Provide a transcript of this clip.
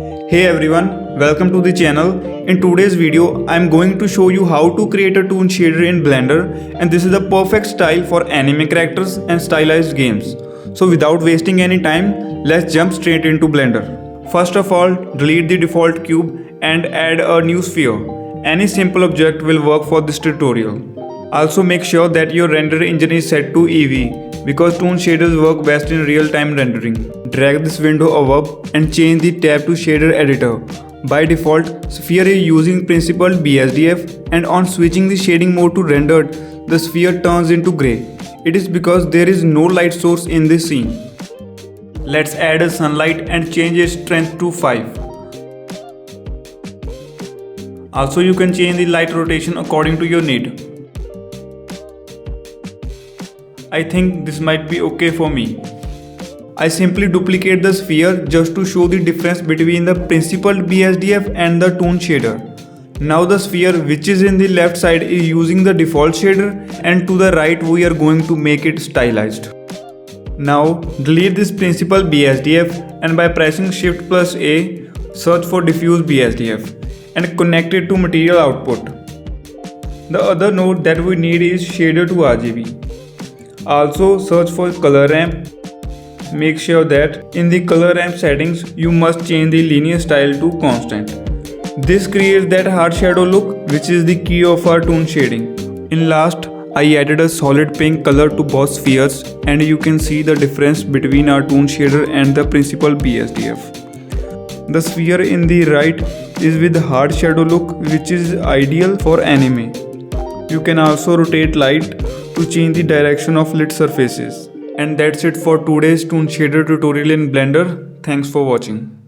Hey everyone, welcome to the channel. In today's video, I'm going to show you how to create a Toon shader in Blender, and this is the perfect style for anime characters and stylized games. So without wasting any time, let's jump straight into Blender. First of all, delete the default cube and add a new sphere. Any simple object will work for this tutorial. Also make sure that your render engine is set to Eevee because Toon shaders work best in real-time rendering. Drag this window above and change the tab to shader editor. By default, sphere is using principled BSDF, and on switching the shading mode to rendered, the sphere turns into grey. It is because there is no light source in this scene. Let's add a sunlight and change its strength to 5. Also you can change the light rotation according to your need. I think this might be okay for me. I simply duplicate the sphere just to show the difference between the principled BSDF and the Toon shader. Now the sphere which is in the left side is using the default shader, and to the right we are going to make it stylized. Now delete this principled BSDF and by pressing Shift plus A, search for diffuse BSDF and connect it to material output. The other node that we need is shader to RGB. Also search for color ramp. Make sure that in the color ramp settings you must change the linear style to constant. This creates that hard shadow look which is the key of our Toon shading. In last, I added a solid pink color to both spheres, and you can see the difference between our Toon shader and the principled BSDF. The sphere in the right is with hard shadow look which is ideal for anime. You can also rotate light to change the direction of lit surfaces. And that's it for today's Toon shader tutorial in Blender. Thanks for watching.